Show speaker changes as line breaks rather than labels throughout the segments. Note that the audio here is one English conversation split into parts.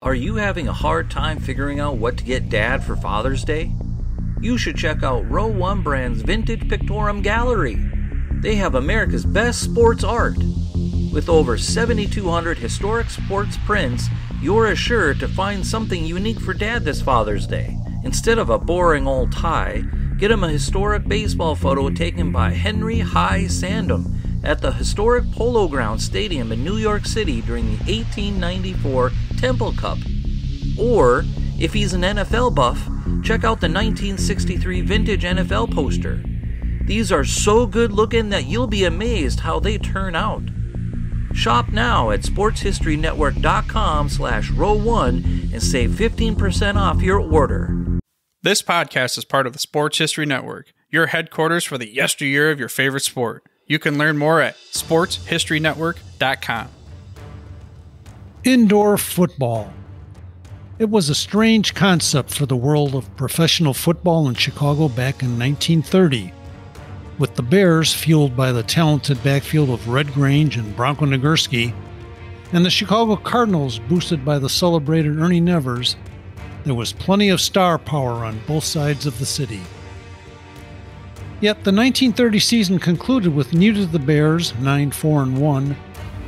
Are you having a hard time figuring out what to get Dad for Father's Day? You should check out Row 1 Brand's Vintage Pictorum Gallery. They have America's best sports art. With over 7,200 historic sports prints, you're assured to find something unique for Dad this Father's Day. Instead of a boring old tie, get him a historic baseball photo taken by Henry High Sandom at the historic Polo Grounds Stadium in New York City during the 1894 Temple Cup. Or, if he's an NFL buff, check out the 1963 vintage NFL poster. These are so good looking that you'll be amazed how they turn out. Shop now at sportshistorynetwork.com/row1 and save 15% off your order.
This podcast is part of the Sports History Network, your headquarters for the yesteryear of your favorite sport. You can learn more at sportshistorynetwork.com.
Indoor football. It was a strange concept for the world of professional football in Chicago back in 1930, with the Bears fueled by the talented backfield of Red Grange and Bronco Nagurski, and the Chicago Cardinals boosted by the celebrated Ernie Nevers. There was plenty of star power on both sides of the city. Yet the 1930 season concluded with neither the Bears, 9-4-1,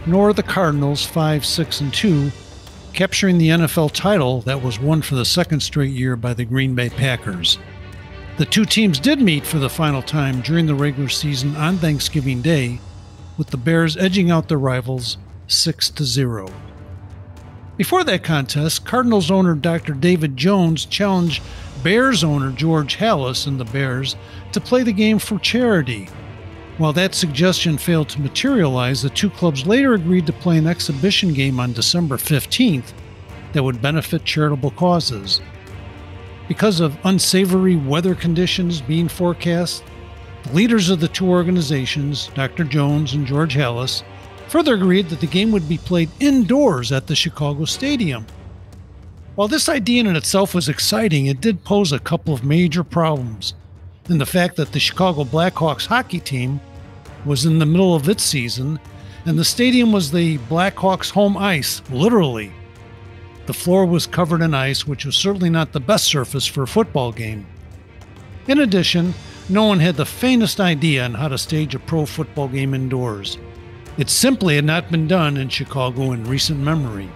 nor the Cardinals, 5-6-2, capturing the NFL title that was won for the second straight year by the Green Bay Packers. The two teams did meet for the final time during the regular season on Thanksgiving Day, with the Bears edging out their rivals 6-0. Before that contest, Cardinals owner Dr. David Jones challenged Bears owner George Halas and the Bears to play the game for charity. While that suggestion failed to materialize, the two clubs later agreed to play an exhibition game on December 15th that would benefit charitable causes. Because of unsavory weather conditions being forecast, the leaders of the two organizations, Dr. Jones and George Halas, further agreed that the game would be played indoors at the Chicago Stadium. While this idea in itself was exciting, it did pose a couple of major problems, in the fact that the Chicago Blackhawks hockey team was in the middle of its season, and the stadium was the Blackhawks' home ice, literally. The floor was covered in ice, which was certainly not the best surface for a football game. In addition, no one had the faintest idea on how to stage a pro football game indoors. It simply had not been done in Chicago in recent memory.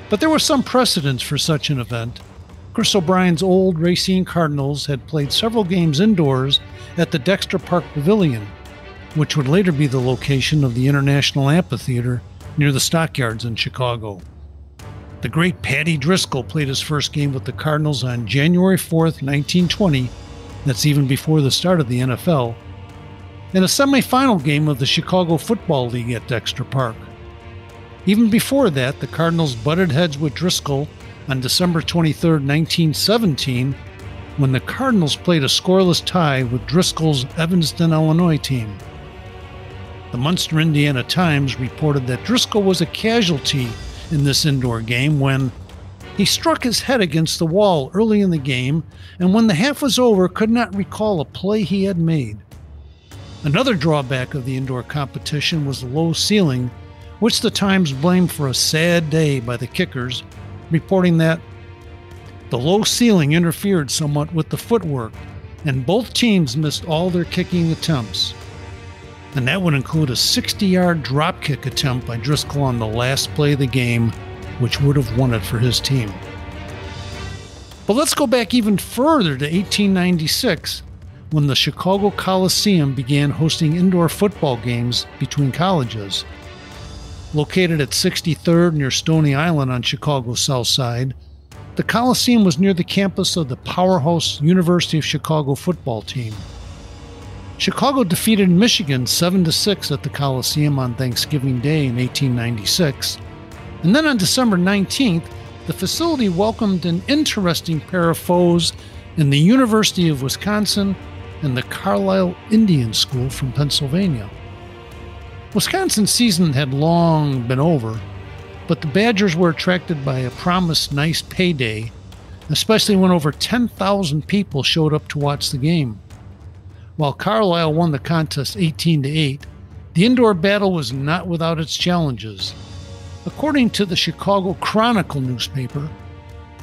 But there was some precedence for such an event. Chris O'Brien's old Racine Cardinals had played several games indoors at the Dexter Park Pavilion, which would later be the location of the International Amphitheater near the Stockyards in Chicago. The great Patty Driscoll played his first game with the Cardinals on January 4th, 1920, that's even before the start of the NFL, in a semifinal game of the Chicago Football League at Dexter Park. Even before that, the Cardinals butted heads with Driscoll on December 23, 1917, when the Cardinals played a scoreless tie with Driscoll's Evanston, Illinois team. The Munster Indiana Times reported that Driscoll was a casualty in this indoor game when he struck his head against the wall early in the game, and when the half was over, could not recall a play he had made. Another drawback of the indoor competition was the low ceiling, which the Times blamed for a sad day by the kickers, reporting that the low ceiling interfered somewhat with the footwork, and both teams missed all their kicking attempts. And that would include a 60-yard drop kick attempt by Driscoll on the last play of the game, which would have won it for his team. But let's go back even further to 1896, when the Chicago Coliseum began hosting indoor football games between colleges. Located at 63rd near Stony Island on Chicago's south side, the Coliseum was near the campus of the powerhouse University of Chicago football team. Chicago defeated Michigan 7-6 at the Coliseum on Thanksgiving Day in 1896, and then on December 19th, the facility welcomed an interesting pair of foes in the University of Wisconsin and the Carlisle Indian School from Pennsylvania. Wisconsin's season had long been over, but the Badgers were attracted by a promised nice payday, especially when over 10,000 people showed up to watch the game. While Carlisle won the contest 18-8, the indoor battle was not without its challenges. According to the Chicago Chronicle newspaper,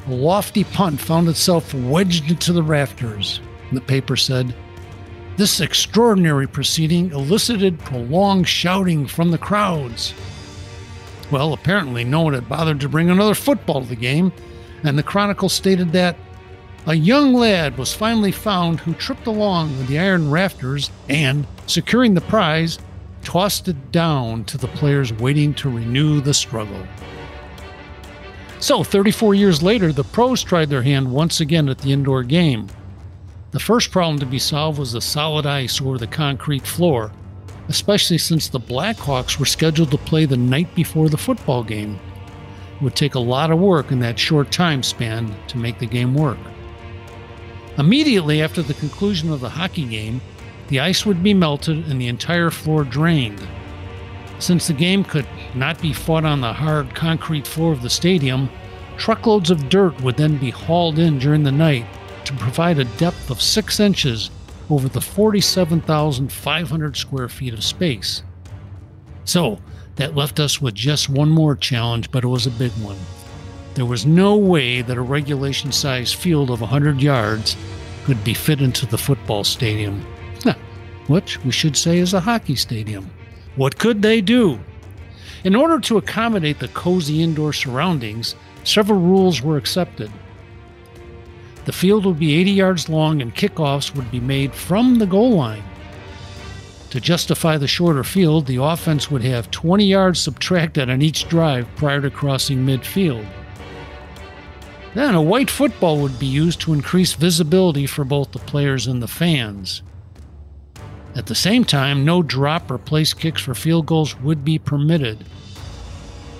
a lofty punt found itself wedged into the rafters. The paper said, "This extraordinary proceeding elicited prolonged shouting from the crowds." Well, apparently no one had bothered to bring another football to the game, and the Chronicle stated that a young lad was finally found who tripped along with the iron rafters and, securing the prize, tossed it down to the players waiting to renew the struggle. So, 34 years later, the pros tried their hand once again at the indoor game. The first problem to be solved was the solid ice over the concrete floor, especially since the Blackhawks were scheduled to play the night before the football game. It would take a lot of work in that short time span to make the game work. Immediately after the conclusion of the hockey game, the ice would be melted and the entire floor drained. Since the game could not be fought on the hard concrete floor of the stadium, truckloads of dirt would then be hauled in during the night to provide a depth of 6 inches over the 47,500 square feet of space. So, that left us with just one more challenge, but it was a big one. There was no way that a regulation-sized field of 100 yards could be fit into the football stadium, which we should say is a hockey stadium. What could they do? In order to accommodate the cozy indoor surroundings, several rules were accepted. The field would be 80 yards long and kickoffs would be made from the goal line. To justify the shorter field, the offense would have 20 yards subtracted on each drive prior to crossing midfield. Then a white football would be used to increase visibility for both the players and the fans. At the same time, no drop or place kicks for field goals would be permitted.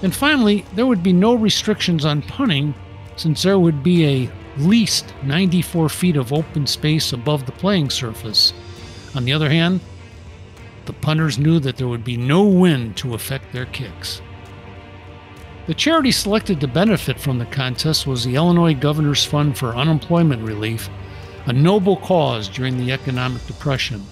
And finally, there would be no restrictions on punting, since there would be at least 94 feet of open space above the playing surface. On the other hand, the punters knew that there would be no wind to affect their kicks. The charity selected to benefit from the contest was the Illinois Governor's Fund for Unemployment Relief, a noble cause during the economic depression.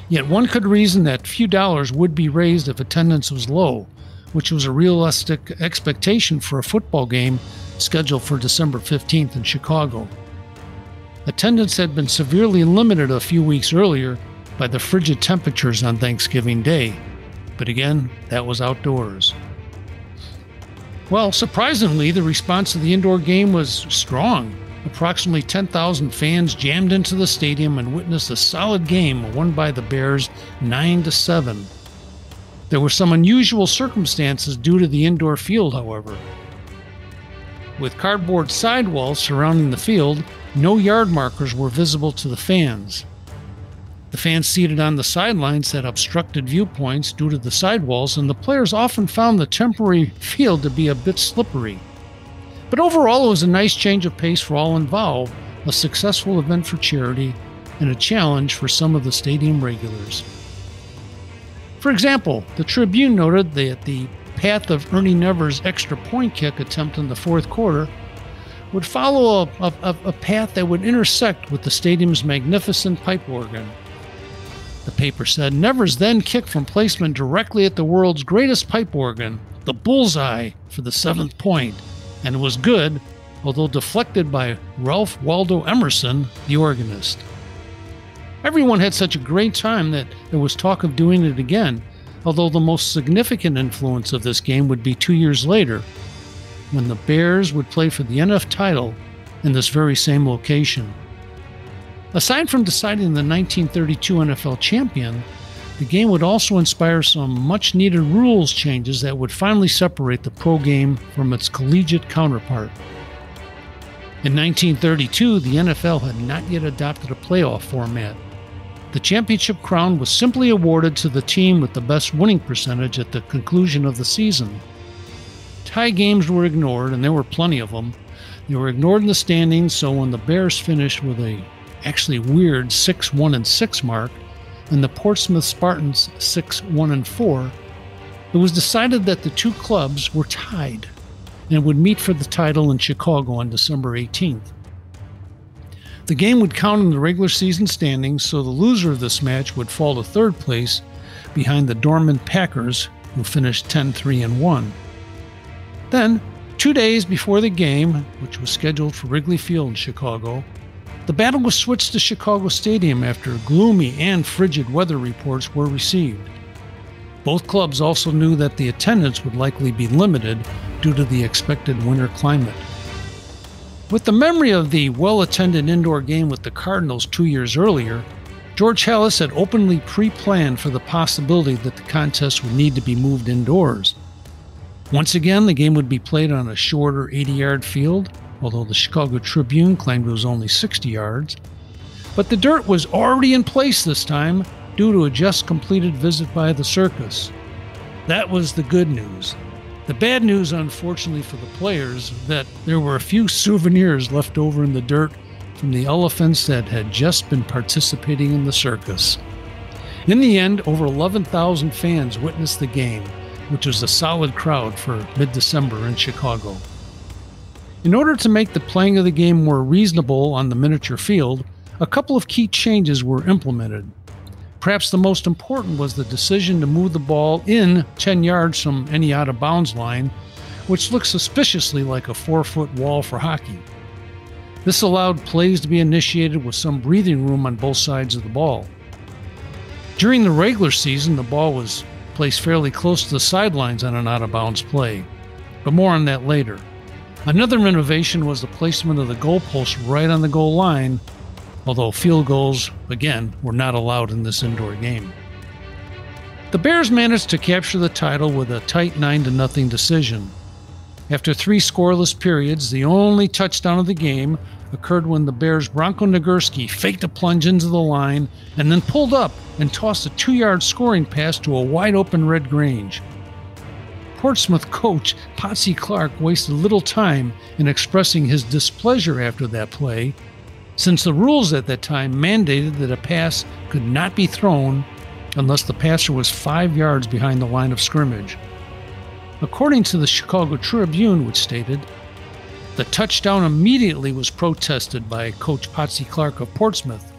Yet one could reason that few dollars would be raised if attendance was low, which was a realistic expectation for a football game scheduled for December 15th in Chicago. Attendance had been severely limited a few weeks earlier by the frigid temperatures on Thanksgiving Day, but again, that was outdoors. Well, surprisingly, the response to the indoor game was strong. Approximately 10,000 fans jammed into the stadium and witnessed a solid game won by the Bears 9-7. There were some unusual circumstances due to the indoor field, however. With cardboard sidewalls surrounding the field, no yard markers were visible to the fans. The fans seated on the sidelines had obstructed viewpoints due to the sidewalls, and the players often found the temporary field to be a bit slippery. But overall, it was a nice change of pace for all involved, a successful event for charity, and a challenge for some of the stadium regulars. For example, the Tribune noted that the path of Ernie Nevers' extra point kick attempt in the fourth quarter would follow a path that would intersect with the stadium's magnificent pipe organ. The paper said Nevers then kicked from placement directly at the world's greatest pipe organ, the bullseye, for the 7th point, and it was good, although deflected by Ralph Waldo Emerson, the organist. Everyone had such a great time that there was talk of doing it again, although the most significant influence of this game would be 2 years later, when the Bears would play for the NF title in this very same location. Aside from deciding the 1932 NFL champion, the game would also inspire some much-needed rules changes that would finally separate the pro game from its collegiate counterpart. In 1932, the NFL had not yet adopted a playoff format. The championship crown was simply awarded to the team with the best winning percentage at the conclusion of the season. Tie games were ignored, and there were plenty of them. They were ignored in the standings, so when the Bears finished with a actually weird 6-1-6 mark, and the Portsmouth Spartans 6-1-4, it was decided that the two clubs were tied and would meet for the title in Chicago on December 18th. The game would count in the regular season standings, so the loser of this match would fall to third place behind the Dortmund Packers, who finished 10-3-1. Then, 2 days before the game, which was scheduled for Wrigley Field in Chicago, the battle was switched to Chicago Stadium after gloomy and frigid weather reports were received. Both clubs also knew that the attendance would likely be limited due to the expected winter climate. With the memory of the well-attended indoor game with the Cardinals 2 years earlier, George Halas had openly pre-planned for the possibility that the contest would need to be moved indoors. Once again, the game would be played on a shorter 80-yard field, although the Chicago Tribune claimed it was only 60 yards. But the dirt was already in place this time due to a just-completed visit by the circus. That was the good news. The bad news, unfortunately for the players, that there were a few souvenirs left over in the dirt from the elephants that had just been participating in the circus. In the end, over 11,000 fans witnessed the game, which was a solid crowd for mid-December in Chicago. In order to make the playing of the game more reasonable on the miniature field, a couple of key changes were implemented. Perhaps the most important was the decision to move the ball in 10 yards from any out-of-bounds line, which looked suspiciously like a 4-foot wall for hockey. This allowed plays to be initiated with some breathing room on both sides of the ball. During the regular season, the ball was placed fairly close to the sidelines on an out-of-bounds play, but more on that later. Another innovation was the placement of the goalpost right on the goal line, although field goals, again, were not allowed in this indoor game. The Bears managed to capture the title with a tight 9-0 decision. After 3 scoreless periods, the only touchdown of the game occurred when the Bears' Bronco Nagurski faked a plunge into the line and then pulled up and tossed a 2-yard scoring pass to a wide-open Red Grange. Portsmouth coach Patsy Clark wasted little time in expressing his displeasure after that play, since the rules at that time mandated that a pass could not be thrown unless the passer was 5 yards behind the line of scrimmage. According to the Chicago Tribune, which stated, the touchdown immediately was protested by Coach Patsy Clark of Portsmouth,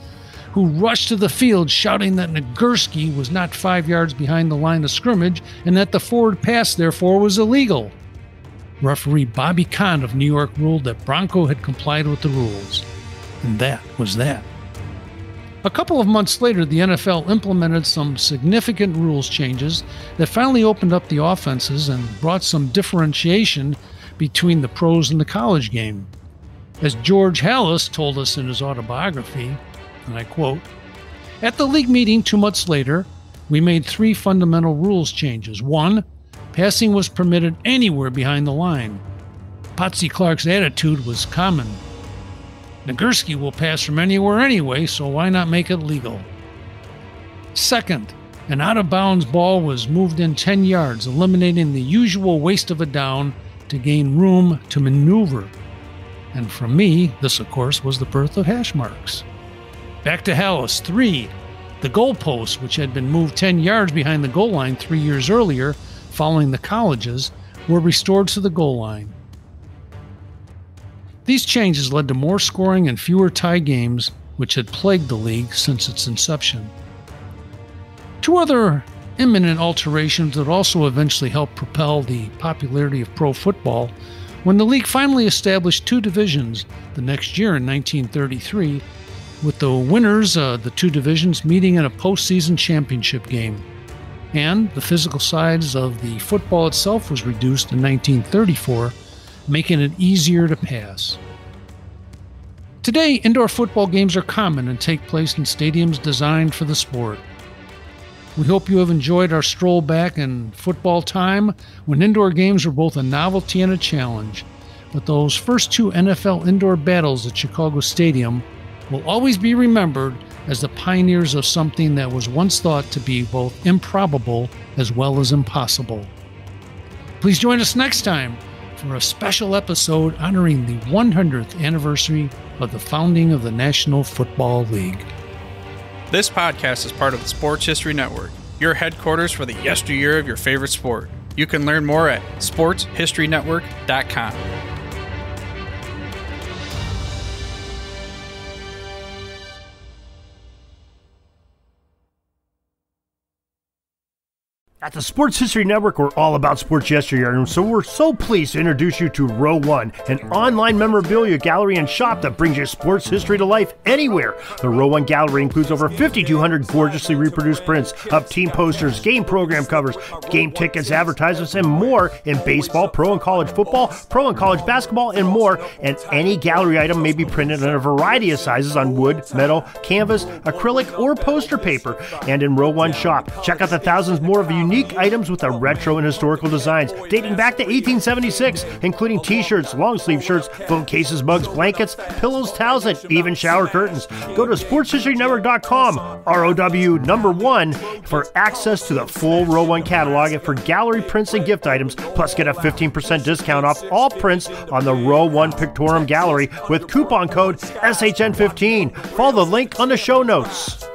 who rushed to the field shouting that Nagurski was not 5 yards behind the line of scrimmage and that the forward pass therefore was illegal. Referee Bobby Kahn of New York ruled that Bronco had complied with the rules. And that was that. A couple of months later, the NFL implemented some significant rules changes that finally opened up the offenses and brought some differentiation between the pros and the college game. As George Halas told us in his autobiography, and I quote, "At the league meeting 2 months later, we made 3 fundamental rules changes. 1, passing was permitted anywhere behind the line. Patsy Clark's attitude was common. Nagurski will pass from anywhere anyway, so why not make it legal? 2nd, an out-of-bounds ball was moved in 10 yards, eliminating the usual waste of a down to gain room to maneuver. And for me, this, of course, was the birth of hash marks. Back to Halas. 3, the goalposts, which had been moved 10 yards behind the goal line 3 years earlier, following the colleges, were restored to the goal line. These changes led to more scoring and fewer tie games, which had plagued the league since its inception. 2 other imminent alterations that also eventually helped propel the popularity of pro football when the league finally established 2 divisions the next year in 1933, with the winners of the 2 divisions meeting in a postseason championship game. And the physical size of the football itself was reduced in 1934, making it easier to pass. Today, indoor football games are common and take place in stadiums designed for the sport. We hope you have enjoyed our stroll back in football time when indoor games were both a novelty and a challenge. But those first 2 NFL indoor battles at Chicago Stadium will always be remembered as the pioneers of something that was once thought to be both improbable as well as impossible. Please join us next time for a special episode honoring the 100th anniversary of the founding of the National Football League.
This podcast is part of the Sports History Network, your headquarters for the yesteryear of your favorite sport. You can learn more at sportshistorynetwork.com.
At the Sports History Network, we're all about sports yesteryear, and so we're so pleased to introduce you to Row One, an online memorabilia gallery and shop that brings your sports history to life anywhere. The Row One gallery includes over 5,200 gorgeously reproduced prints of team posters, game program covers, game tickets, advertisements, and more in baseball, pro and college football, pro and college basketball, and more. And any gallery item may be printed in a variety of sizes on wood, metal, canvas, acrylic, or poster paper. And in Row One shop, check out the thousands more of unique items with the retro and historical designs dating back to 1876, including t-shirts, long sleeve shirts, phone cases, mugs, blankets, pillows, towels, and even shower curtains. Go to sportshistorynetwork.com, ROW1, for access to the full Row One catalog and for gallery prints and gift items, plus get a 15% discount off all prints on the Row One Pictorum Gallery with coupon code SHN15. Follow the link on the show notes.